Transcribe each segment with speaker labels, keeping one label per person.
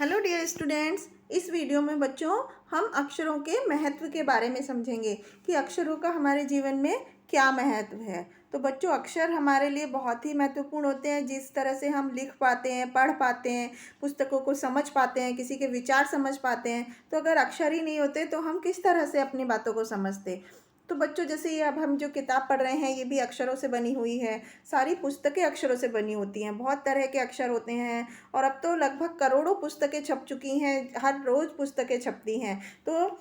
Speaker 1: Hello dear students, इस video में बच्चों हम अक्षरों के महत्व के बारे में समझेंगे कि अक्षरों का हमारे जीवन में क्या महत्व है। तो बच्चों, अक्षर हमारे लिए बहुत ही महत्वपूर्ण होते हैं। जिस तरह से हम लिख पाते हैं, पढ़ पाते हैं, पुस्तकों को समझ पाते हैं, किसी के विचार समझ पाते हैं, तो अगर अक्षर ही नहीं होते तो हम किस तरह से अपनी बातों को समझते। तो बच्चों, जैसे ये अब हम जो किताब पढ़ रहे हैं ये भी अक्षरों से बनी हुई है। सारी पुस्तकें अक्षरों से बनी होती हैं। बहुत तरह के अक्षर होते हैं और अब तो लगभग करोड़ों पुस्तकें छप चुकी हैं। हर रोज़ पुस्तकें छपती हैं। तो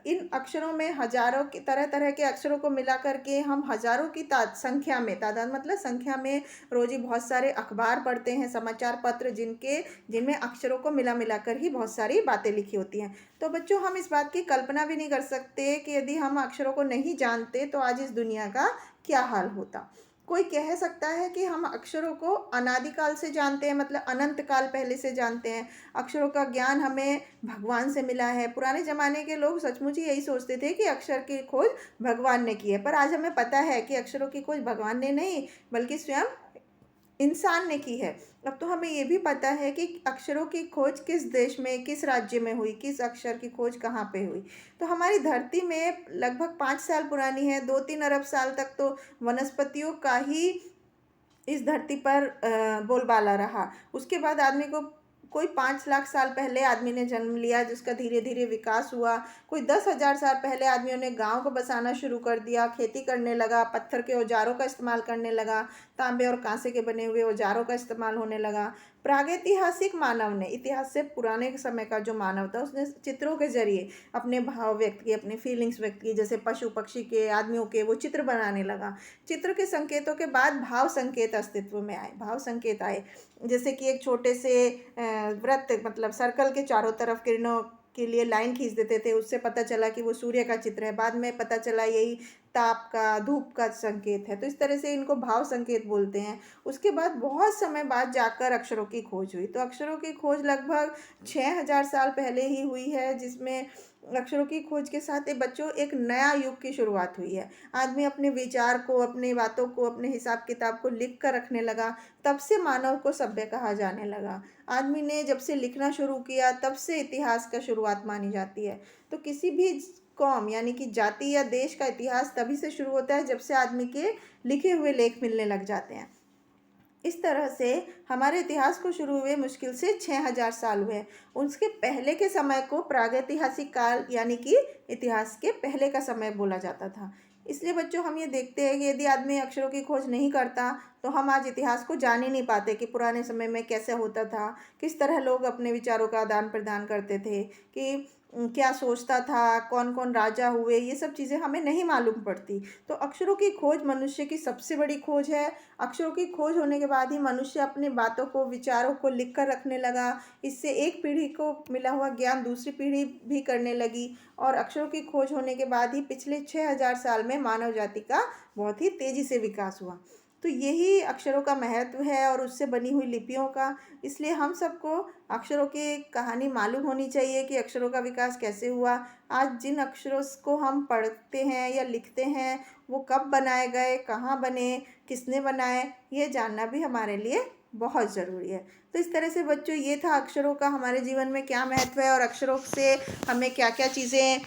Speaker 1: इन अक्षरों में हजारों की तरह तरह के अक्षरों को मिला करके हम हजारों की संख्या में, तादाद मतलब संख्या में, रोज़ ही बहुत सारे अखबार पढ़ते हैं, समाचार पत्र जिनमें अक्षरों को मिला मिला कर ही बहुत सारी बातें लिखी होती हैं। तो बच्चों, हम इस बात की कल्पना भी नहीं कर सकते कि यदि हम अक्षरों को नहीं जानते तो आज इस दुनिया का क्या हाल होता। कोई कह सकता है कि हम अक्षरों को अनादिकाल से जानते हैं, मतलब अनंत काल पहले से जानते हैं। अक्षरों का ज्ञान हमें भगवान से मिला है। पुराने ज़माने के लोग सचमुच ही यही सोचते थे कि अक्षर की खोज भगवान ने की है, पर आज हमें पता है कि अक्षरों की खोज भगवान ने नहीं बल्कि स्वयं इंसान ने की है। अब तो हमें ये भी पता है कि अक्षरों की खोज किस देश में, किस राज्य में हुई, किस अक्षर की खोज कहाँ पे हुई। तो हमारी धरती में लगभग 5 साल पुरानी है। 2-3 अरब साल तक तो वनस्पतियों का ही इस धरती पर बोलबाला रहा। उसके बाद आदमी को कोई 5 लाख साल पहले आदमी ने जन्म लिया, जिसका धीरे धीरे विकास हुआ। कोई 10,000 साल पहले आदमियों ने गांव को बसाना शुरू कर दिया, खेती करने लगा, पत्थर के औजारों का इस्तेमाल करने लगा, तांबे और कांसे के बने हुए औजारों का इस्तेमाल होने लगा। प्रागैतिहासिक मानव ने, इतिहास से पुराने समय का जो मानव था, उसने चित्रों के जरिए अपने भाव व्यक्त किए, अपनी फीलिंग्स व्यक्त की। जैसे पशु पक्षी के, आदमियों के वो चित्र बनाने लगा। चित्र के संकेतों के बाद भाव संकेत अस्तित्व में आए, भाव संकेत आए। जैसे कि एक छोटे से वृत्त, मतलब सर्कल के चारों तरफ किरणों के लिए लाइन खींच देते थे, उससे पता चला कि वो सूर्य का चित्र है। बाद में पता चला यही ताप का, धूप का संकेत है। तो इस तरह से इनको भाव संकेत बोलते हैं। उसके बाद बहुत समय बाद जाकर अक्षरों की खोज हुई। तो अक्षरों की खोज लगभग 6,000 साल पहले ही हुई है, जिसमें अक्षरों की खोज के साथ बच्चों एक नया युग की शुरुआत हुई है। आदमी अपने विचार को, अपनी बातों को, अपने हिसाब किताब को लिख कर रखने लगा। तब से मानव को सभ्य कहा जाने लगा। आदमी ने जब से लिखना शुरू किया तब से इतिहास का शुरुआत मानी जाती है। तो किसी भी कौम यानी कि जाति या देश का इतिहास तभी से शुरू होता है जब से आदमी के लिखे हुए लेख मिलने लग जाते हैं। इस तरह से हमारे इतिहास को शुरू हुए मुश्किल से 6,000 साल हुए। उसके पहले के समय को प्रागैतिहासिक काल यानी कि इतिहास के पहले का समय बोला जाता था। इसलिए बच्चों, हम ये देखते हैं कि यदि आदमी अक्षरों की खोज नहीं करता तो हम आज इतिहास को जान ही नहीं पाते कि पुराने समय में कैसे होता था, किस तरह लोग अपने विचारों का आदान प्रदान करते थे, कि क्या सोचता था, कौन कौन राजा हुए, ये सब चीज़ें हमें नहीं मालूम पड़ती। तो अक्षरों की खोज मनुष्य की सबसे बड़ी खोज है। अक्षरों की खोज होने के बाद ही मनुष्य अपनी बातों को, विचारों को लिख कर रखने लगा। इससे एक पीढ़ी को मिला हुआ ज्ञान दूसरी पीढ़ी भी करने लगी। और अक्षरों की खोज होने के बाद ही पिछले 6,000 साल में मानव जाति का बहुत ही तेज़ी से विकास हुआ। तो यही अक्षरों का महत्व है और उससे बनी हुई लिपियों का। इसलिए हम सबको अक्षरों की कहानी मालूम होनी चाहिए कि अक्षरों का विकास कैसे हुआ। आज जिन अक्षरों को हम पढ़ते हैं या लिखते हैं वो कब बनाए गए, कहाँ बने, किसने बनाए, ये जानना भी हमारे लिए बहुत ज़रूरी है। तो इस तरह से बच्चों, ये था अक्षरों का हमारे जीवन में क्या महत्व है और अक्षरों से हमें क्या क्या चीज़ें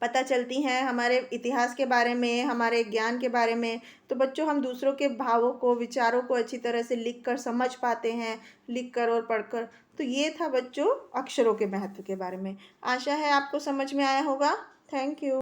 Speaker 1: पता चलती हैं हमारे इतिहास के बारे में, हमारे ज्ञान के बारे में। तो बच्चों, हम दूसरों के भावों को, विचारों को अच्छी तरह से लिख कर समझ पाते हैं, लिख कर और पढ़कर। तो ये था बच्चों अक्षरों के महत्व के बारे में। आशा है आपको समझ में आया होगा। Thank you.